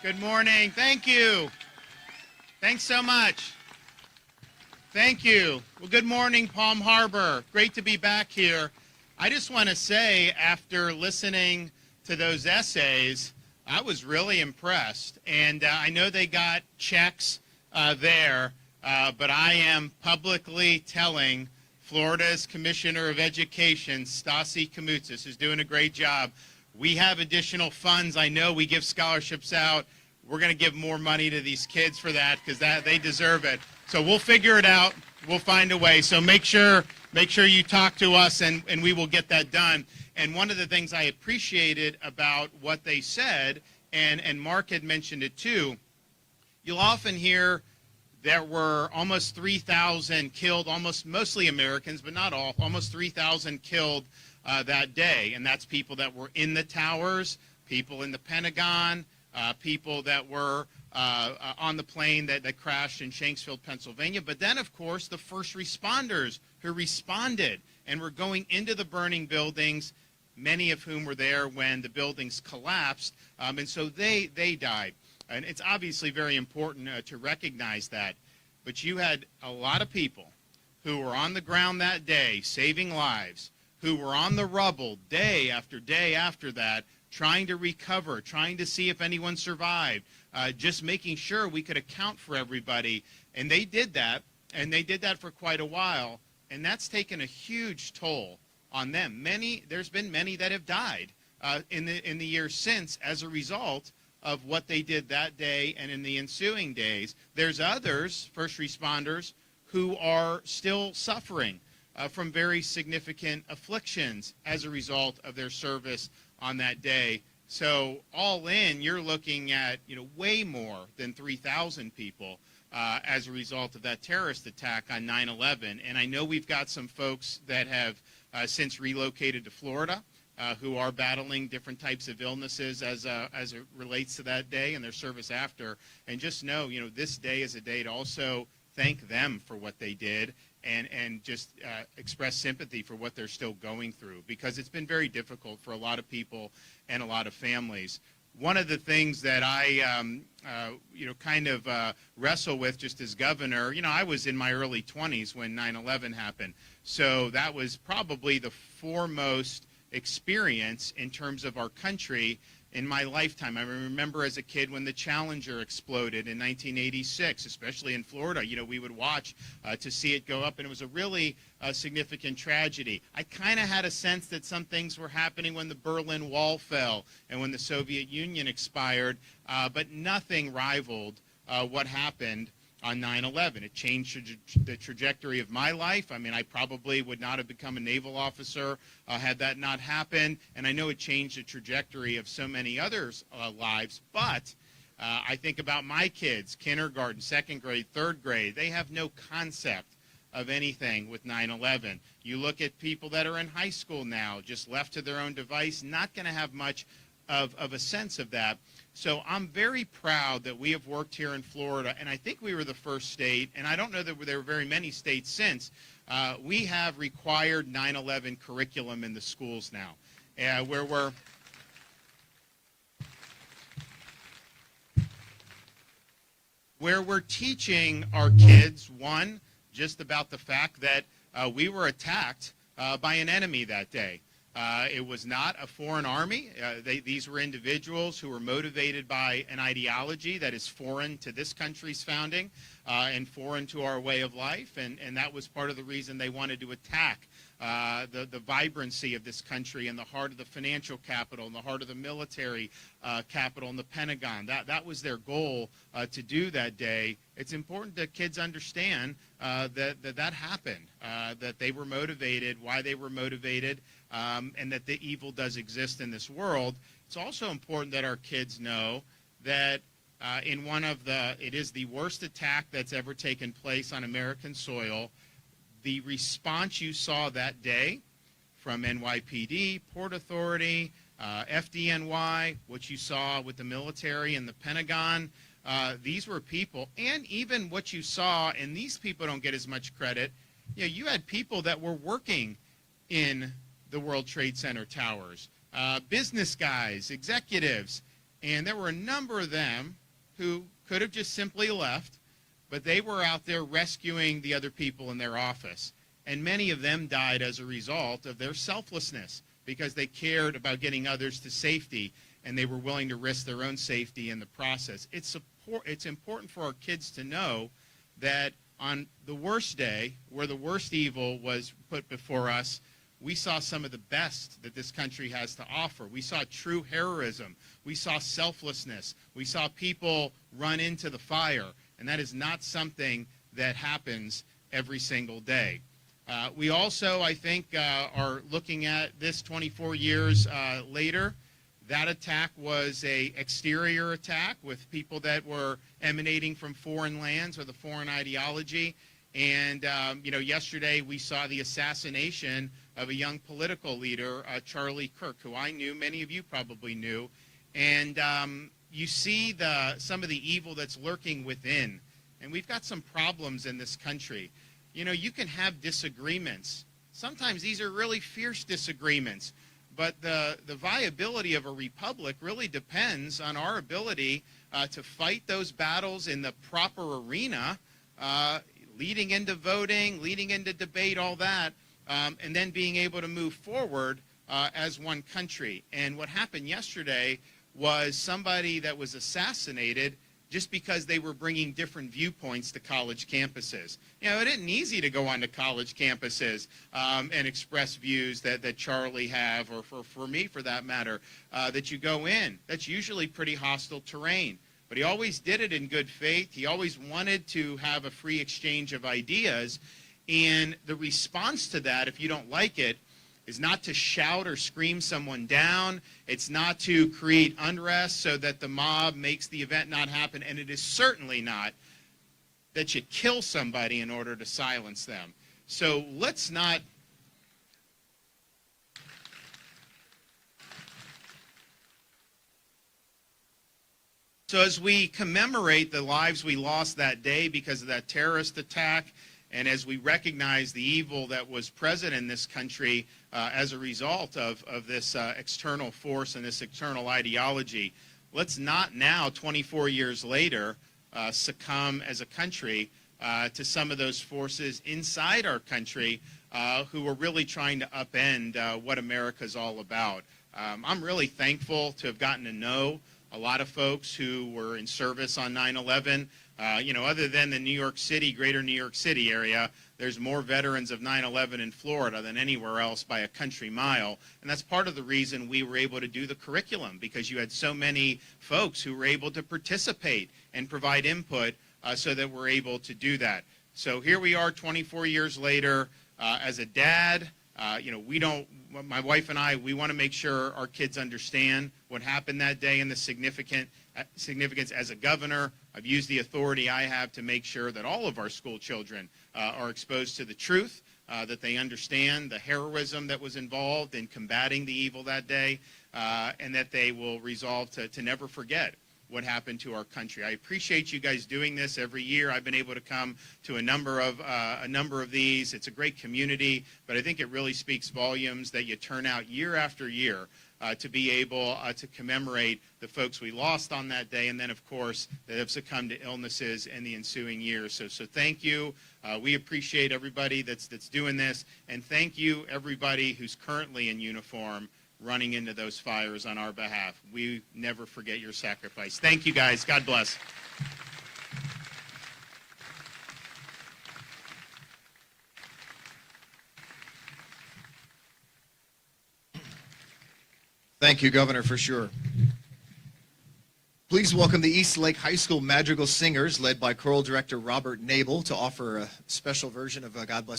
Good morning. Thank you. Thanks so much. Thank you. Well, good morning, Palm Harbor. Great to be back here. I just want to say, after listening to those essays, I was really impressed. And I know they got checks there, but I am publicly telling Florida's Commissioner of Education, Stasi Kamoutzis, who's doing a great job. We have additional funds. I know we give scholarships out. We're going to give more money to these kids for that because they deserve it. So we'll figure it out. We'll find a way. So make sure you talk to us, and we will get that done. And one of the things I appreciated about what they said, and Mark had mentioned it too, you'll often hear there were almost 3,000 killed, mostly Americans, but not all, almost 3,000 killed that day. And that's people that were in the towers, people in the Pentagon, people that were on the plane that crashed in Shanksville, Pennsylvania. But then, of course, the first responders who responded and were going into the burning buildings, many of whom were there when the buildings collapsed. And so they died. And it's obviously very important to recognize that. But you had a lot of people who were on the ground that day saving lives, who were on the rubble day after day after that, trying to recover, trying to see if anyone survived, just making sure we could account for everybody. And they did that, and they did that for quite a while, and that's taken a huge toll on them. There's been many that have died in the years since as a result of what they did that day and in the ensuing days. There's others, first responders, who are still suffering from very significant afflictions as a result of their service on that day. So all in, you're looking at way more than 3,000 people as a result of that terrorist attack on 9/11. And I know we've got some folks that have since relocated to Florida who are battling different types of illnesses as it relates to that day and their service after. And just know, this day is a day to also thank them for what they did and just express sympathy for what they're still going through, because it's been very difficult for a lot of people and a lot of families. One of the things that I, wrestle with just as governor, I was in my early 20s when 9/11 happened. So that was probably the foremost experience in terms of our country in my lifetime. I remember as a kid when the Challenger exploded in 1986, especially in Florida. We would watch to see it go up, and it was a really significant tragedy. I kind of had a sense that some things were happening when the Berlin Wall fell and when the Soviet Union expired, but nothing rivaled what happened on 9/11. It changed the trajectory of my life. I mean, I probably would not have become a naval officer had that not happened. And I know it changed the trajectory of so many others' lives. But I think about my kids, kindergarten, second grade, third grade. They have no concept of anything with 9/11. You look at people that are in high school now, just left to their own device, not going to have much of a sense of that. So I'm very proud that we have worked here in Florida, and I think we were the first state, and I don't know that there were very many states since. We have required 9/11 curriculum in the schools now, where we're teaching our kids, one, just about the fact that we were attacked by an enemy that day. It was not a foreign army. These were individuals who were motivated by an ideology that is foreign to this country's founding and foreign to our way of life, and that was part of the reason they wanted to attack the vibrancy of this country in the heart of the financial capital, in the heart of the military capital, in the Pentagon. That was their goal to do that day. It's important that kids understand that happened, that they were motivated, why they were motivated, and that the evil does exist in this world. It's also important that our kids know that it is the worst attack that's ever taken place on American soil. The response you saw that day from NYPD, Port Authority, FDNY, what you saw with the military and the Pentagon, these were people, and even what you saw, and these people don't get as much credit, you had people that were working in the World Trade Center towers, business guys, executives, And there were a number of them who could have just simply left, but they were out there rescuing the other people in their office. And many of them died as a result of their selflessness, because they cared about getting others to safety, and they were willing to risk their own safety in the process. It's important for our kids to know that on the worst day, where the worst evil was put before us, we saw some of the best that this country has to offer. We saw true heroism. We saw selflessness. We saw people run into the fire, and that is not something that happens every single day. We also, I think, are looking at this 24 years later. That attack was an exterior attack with people that were emanating from foreign lands with a foreign ideology. And, yesterday we saw the assassination of a young political leader, Charlie Kirk, who I knew, many of you probably knew. And you see some of the evil that's lurking within. And we've got some problems in this country. You can have disagreements. Sometimes these are really fierce disagreements. But the viability of a republic really depends on our ability to fight those battles in the proper arena, leading into voting, leading into debate, all that, and then being able to move forward as one country. And what happened yesterday was somebody that was assassinated just because they were bringing different viewpoints to college campuses. It isn't easy to go onto college campuses and express views that Charlie have, or for me for that matter, that you go in. That's usually pretty hostile terrain. But he always did it in good faith. He always wanted to have a free exchange of ideas. And the response to that, if you don't like it, is not to shout or scream someone down. It's not to create unrest so that the mob makes the event not happen. And it is certainly not that you kill somebody in order to silence them. So let's not... So as we commemorate the lives we lost that day because of that terrorist attack, and as we recognize the evil that was present in this country as a result of this external force and this external ideology, let's not now, 24 years later, succumb as a country to some of those forces inside our country who are really trying to upend what America's all about. I'm really thankful to have gotten to know a lot of folks who were in service on 9/11. Other than the New York City, greater New York City area, there's more veterans of 9/11 in Florida than anywhere else by a country mile. And that's part of the reason we were able to do the curriculum, because you had so many folks who were able to participate and provide input so that we're able to do that. So here we are 24 years later. As a dad, my wife and I, we want to make sure our kids understand what happened that day and the significance. As a governor, I've used the authority I have to make sure that all of our school children are exposed to the truth, that they understand the heroism that was involved in combating the evil that day, and that they will resolve to never forget what happened to our country. I appreciate you guys doing this every year. I've been able to come to a number of these. It's a great community, but I think it really speaks volumes that you turn out year after year to be able to commemorate the folks we lost on that day, and then, of course, that have succumbed to illnesses in the ensuing years. So thank you. We appreciate everybody that's doing this, and thank you, everybody who's currently in uniform running into those fires on our behalf. We never forget your sacrifice. Thank you, guys. God bless. Thank you, Governor, for sure. Please welcome the East Lake High School Madrigal Singers, led by choral director Robert Nabel, to offer a special version of God Bless